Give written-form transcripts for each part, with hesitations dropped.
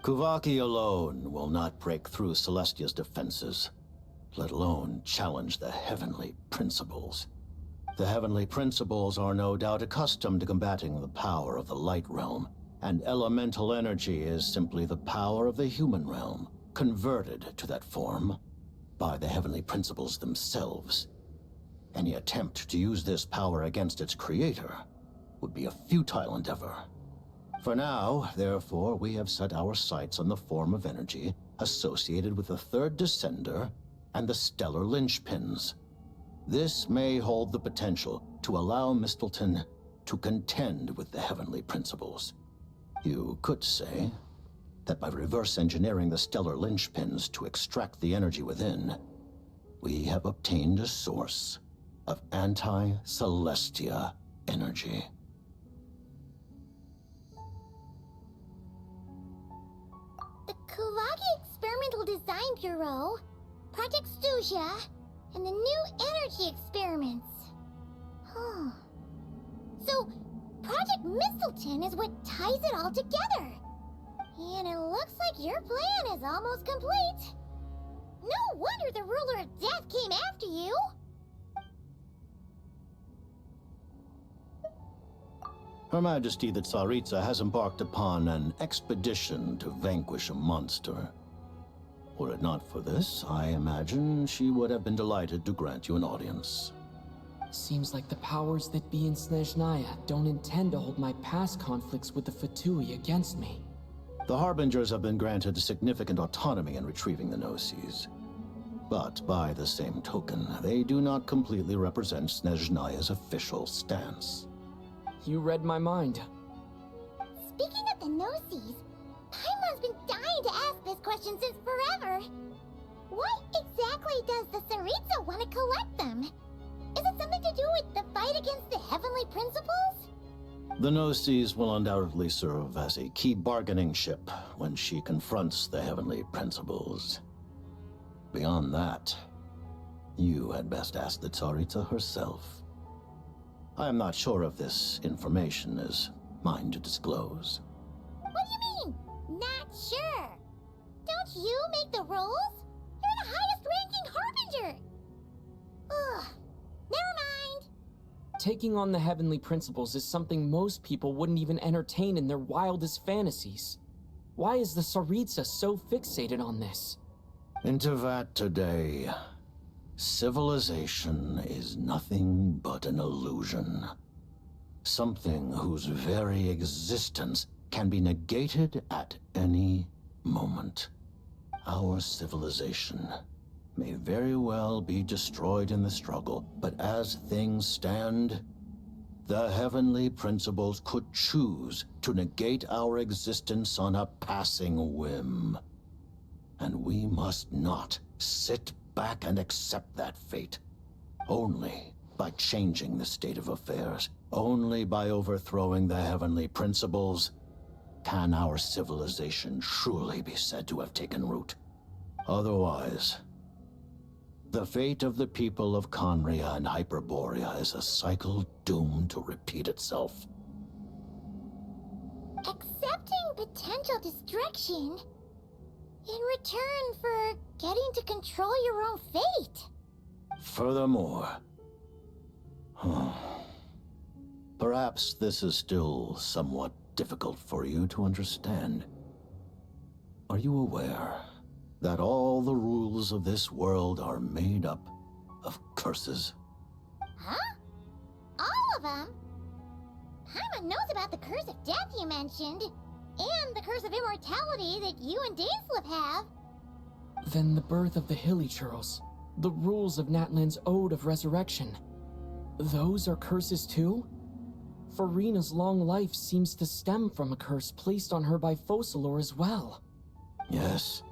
Kuvaki alone will not break through Celestia's defenses, let alone challenge the heavenly principles. The heavenly principles are no doubt accustomed to combating the power of the light realm, and elemental energy is simply the power of the human realm, converted to that form by the heavenly principles themselves. Any attempt to use this power against its creator would be a futile endeavor. For now, therefore, we have set our sights on the form of energy associated with the third descender and the stellar linchpins. This may hold the potential to allow Mistleton to contend with the heavenly principles. You could say that by reverse engineering the stellar linchpins to extract the energy within, we have obtained a source of anti-Celestia energy. The Kuvaki Experimental Design Bureau, Project Stuja, and the new energy experiments. Huh. So, Project Mistleton is what ties it all together. And it looks like your plan is almost complete. No wonder the Ruler of Death came after you. Her Majesty the Tsaritsa has embarked upon an expedition to vanquish a monster. Were it not for this, I imagine she would have been delighted to grant you an audience. Seems like the powers that be in Snezhnaya don't intend to hold my past conflicts with the Fatui against me. The Harbingers have been granted significant autonomy in retrieving the Gnosis. But by the same token, they do not completely represent Snezhnaya's official stance. You read my mind. Speaking of the Gnosis, Paimon's been dying to ask this question since forever. Why exactly does the Tsaritsa want to collect them? Is it something to do with the fight against the heavenly principles? The Gnosis will undoubtedly serve as a key bargaining chip when she confronts the heavenly principles. Beyond that, you had best ask the Tsaritsa herself. I am not sure if this information is mine to disclose. What do you mean, not sure? Don't you make the rules? You're the highest-ranking Harbinger! Ugh, never mind. Taking on the heavenly principles is something most people wouldn't even entertain in their wildest fantasies. Why is the Tsaritsa so fixated on this? Intervat today. Civilization is nothing but an illusion. Something whose very existence can be negated at any moment. Our civilization may very well be destroyed in the struggle, but as things stand, the heavenly principles could choose to negate our existence on a passing whim. And we must not sit back and accept that fate. Only by changing the state of affairs, only by overthrowing the heavenly principles, can our civilization truly be said to have taken root. Otherwise, the fate of the people of Conria and Hyperborea is a cycle doomed to repeat itself. Accepting potential destruction in return for getting to control your own fate. Furthermore, perhaps this is still somewhat difficult for you to understand. Are you aware that all the rules of this world are made up of curses? Huh? All of them? Paimon knows about the curse of death you mentioned, and the curse of immortality that you and Dainsleif have. Then the birth of the Hilichurls, the rules of Natlan's Ode of Resurrection. Those are curses too? Farina's long life seems to stem from a curse placed on her by Focalor as well. Yes.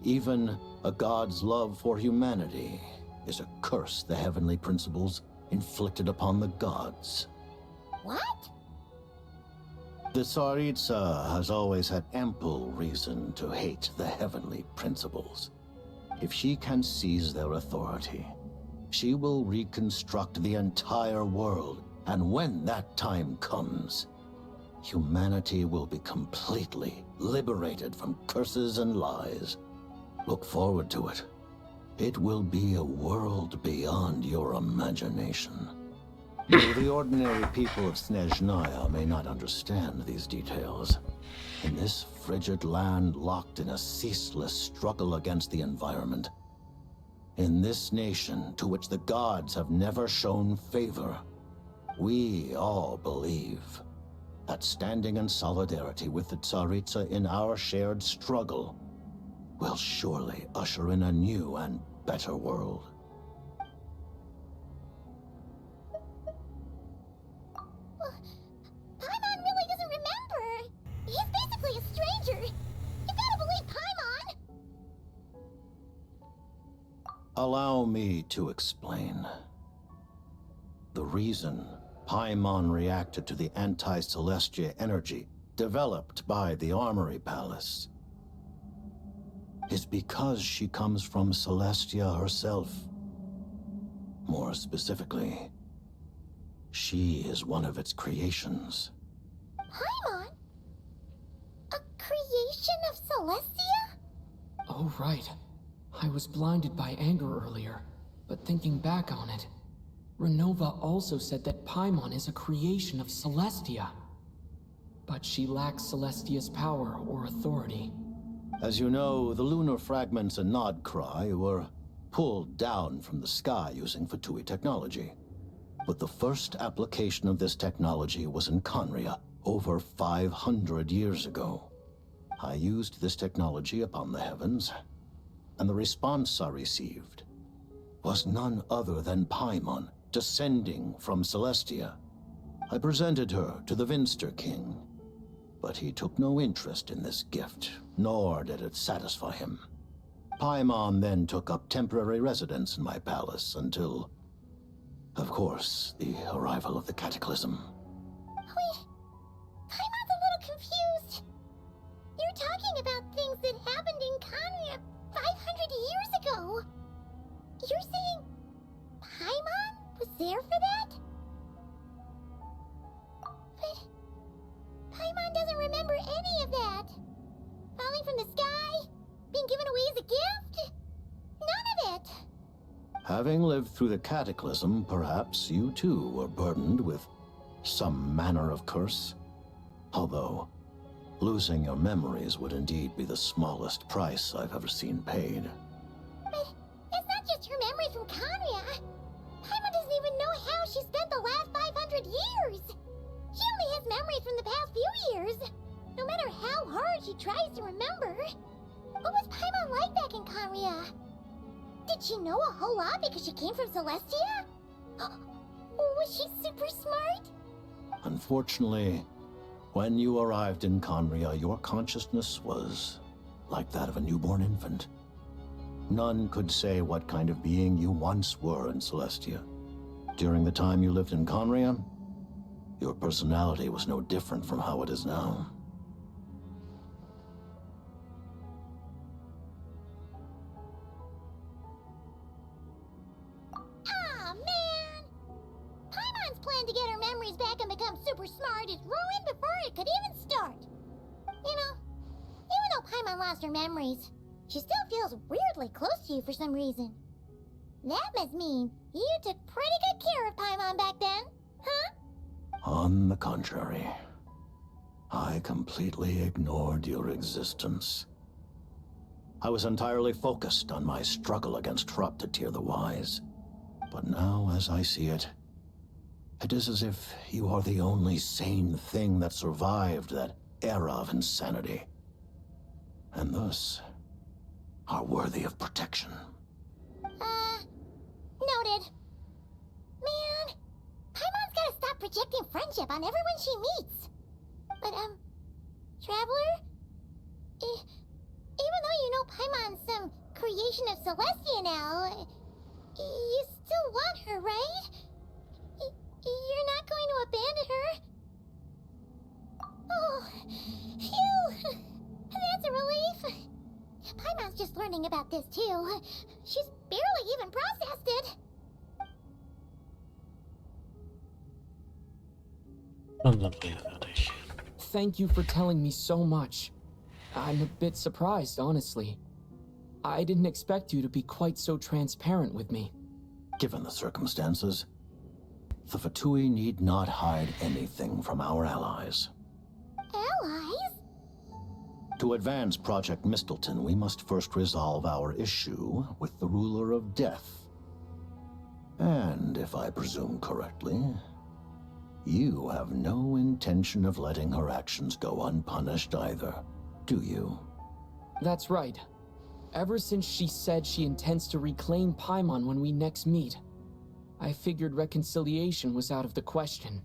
Even a god's love for humanity is a curse the heavenly principles inflicted upon the gods. What? The Tsaritsa has always had ample reason to hate the heavenly principles. If she can seize their authority, she will reconstruct the entire world, and when that time comes, humanity will be completely liberated from curses and lies. Look forward to it. It will be a world beyond your imagination. Though the ordinary people of Snezhnaya may not understand these details, in this frigid land locked in a ceaseless struggle against the environment, in this nation to which the gods have never shown favor, we all believe that standing in solidarity with the Tsaritsa in our shared struggle will surely usher in a new and better world. Paimon really doesn't remember. He's basically a stranger. You gotta believe Paimon. Allow me to explain. The reason Paimon reacted to the anti-Celestia energy developed by the Armory Palace is because she comes from Celestia herself. More specifically, she is one of its creations. Paimon? A creation of Celestia? Oh, right. I was blinded by anger earlier, but thinking back on it, Renova also said that Paimon is a creation of Celestia. But she lacks Celestia's power or authority. As you know, the lunar fragments in Nodcry were pulled down from the sky using Fatui technology. But the first application of this technology was in Conria over 500 years ago. I used this technology upon the heavens, and the response I received was none other than Paimon descending from Celestia. I presented her to the Vinster King, but he took no interest in this gift, nor did it satisfy him. Paimon then took up temporary residence in my palace until, of course, the arrival of the Cataclysm. Wait, Paimon's a little confused. You're talking about things that happened in Conria 500 years ago. You're saying Paimon was there for that? But Paimon doesn't remember any of that. Falling from the sky? Being given away as a gift? None of it. Having lived through the Cataclysm, perhaps you too were burdened with some manner of curse. Although, losing your memories would indeed be the smallest price I've ever seen paid. But it's not just her memories from Conria. Paimon doesn't even know how she spent the last 500 years. She only has memories from the past few years. No matter how hard she tries to remember. What was Paimon like back in Conria? Did she know a whole lot because she came from Celestia? Was she super smart? Unfortunately, when you arrived in Conria, your consciousness was like that of a newborn infant. None could say what kind of being you once were in Celestia. During the time you lived in Conria, your personality was no different from how it is now. Aw, man! Paimon's plan to get her memories back and become super smart is ruined before it could even start. You know, even though Paimon lost her memories, she still feels weirdly close to you for some reason. That must mean you took pretty good care of Paimon back then, huh? On the contrary, I completely ignored your existence. I was entirely focused on my struggle against Thruptatir the Wise. But now, as I see it, it is as if you are the only sane thing that survived that era of insanity, and thus are worthy of protection. Noted. Man, Paimon's gotta stop projecting friendship on everyone she meets. But, Traveler? Even though you know Paimon's some creation of Celestia now, you still want her, right? You're not going to abandon her? Oh, phew! That's a relief. Paimon's just learning about this, too. She's barely even processed it. Anladım kardeş. Thank you for telling me so much. I'm a bit surprised, honestly. I didn't expect you to be quite so transparent with me. Given the circumstances, the Fatui need not hide anything from our allies. Allies? To advance Project Mistleton, we must first resolve our issue with the Ruler of Death. And, if I presume correctly, you have no intention of letting her actions go unpunished either, do you? That's right. Ever since she said she intends to reclaim Paimon when we next meet, I figured reconciliation was out of the question.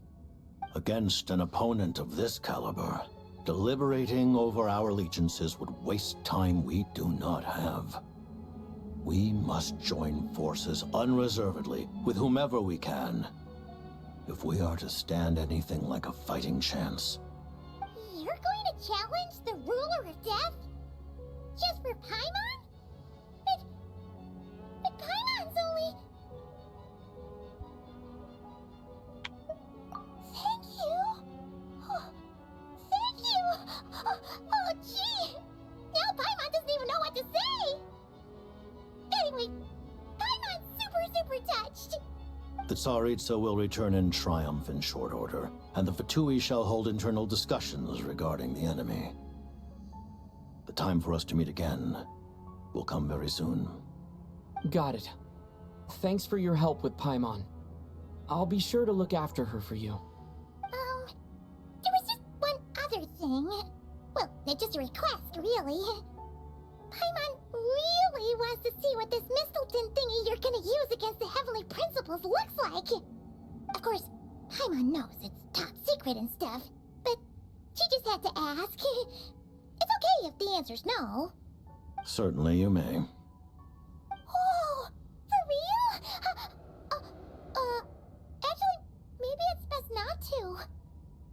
Against an opponent of this caliber, deliberating over our allegiances would waste time we do not have. We must join forces unreservedly with whomever we can, if we are to stand anything like a fighting chance. You're going to challenge the Ruler of Death? Just for Paimon? But Paimon's only... Thank you! Oh, thank you! Oh, gee! Now Paimon doesn't even know what to say! Anyway, Paimon's super touched! The Tsaritsa will return in triumph in short order, and the Fatui shall hold internal discussions regarding the enemy. The time for us to meet again will come very soon. Got it. Thanks for your help with Paimon. I'll be sure to look after her for you. There was just one other thing. Well, it's just a request, really. Paimon really wants to see what this Mistleton thingy you're gonna use against the Heavenly Principles looks like. Of course, Paimon knows it's top secret and stuff, but she just had to ask. It's okay if the answer's no. Certainly you may. Oh, for real? Actually, maybe it's best not to.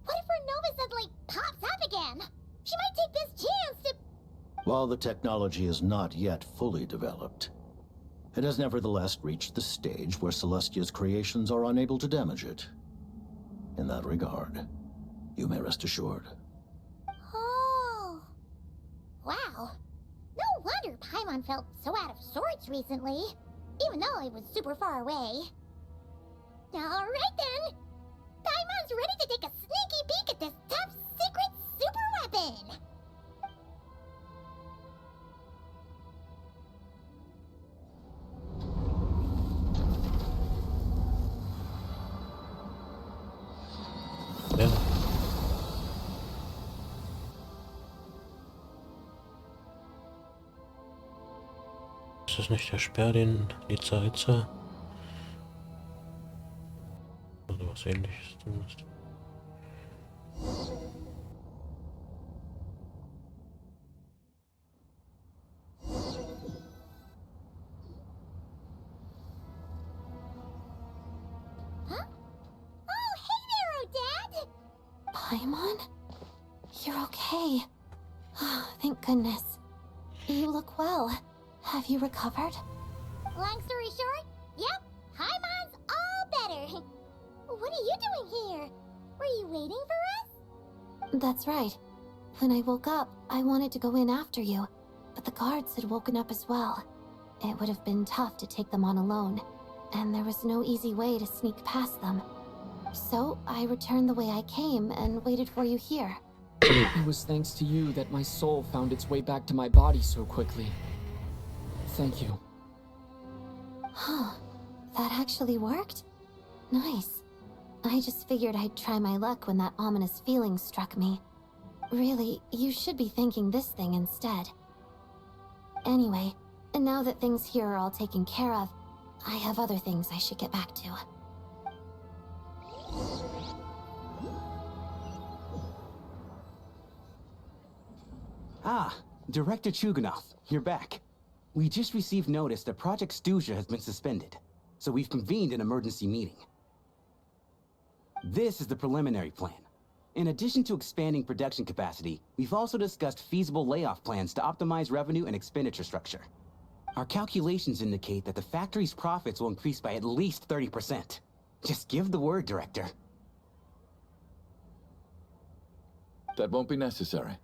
What if her nova suddenly pops up again? She might take this chance to... While the technology is not yet fully developed, it has nevertheless reached the stage where Celestia's creations are unable to damage it. In that regard, you may rest assured. Oh. Wow. No wonder Paimon felt so out of sorts recently, even though it was super far away. Alright then. Paimon's ready to take a sneaky peek at this top secret super weapon. Ja. Ist das nicht der Speer, den die Tsaritsa? Oder was ähnliches zumindest. Huh? Oh, hey there, Odette! Paimon? You're okay. Oh, thank goodness. You look well. Have you recovered? Long story short, yep, Paimon's all better. What are you doing here? Were you waiting for us? That's right. When I woke up, I wanted to go in after you, but the guards had woken up as well. It would have been tough to take them on alone, and there was no easy way to sneak past them. So I returned the way I came and waited for you here. It was thanks to you that my soul found its way back to my body so quickly. Thank you. Huh. That actually worked? Nice. I just figured I'd try my luck when that ominous feeling struck me. Really, you should be thanking this thing instead. Anyway, and now that things here are all taken care of, I have other things I should get back to. Ah, Director Chuganov, you're back. We just received notice that Project Stuja has been suspended, so we've convened an emergency meeting. This is the preliminary plan. In addition to expanding production capacity, we've also discussed feasible layoff plans to optimize revenue and expenditure structure. Our calculations indicate that the factory's profits will increase by at least 30%. Just give the word, Director. That won't be necessary.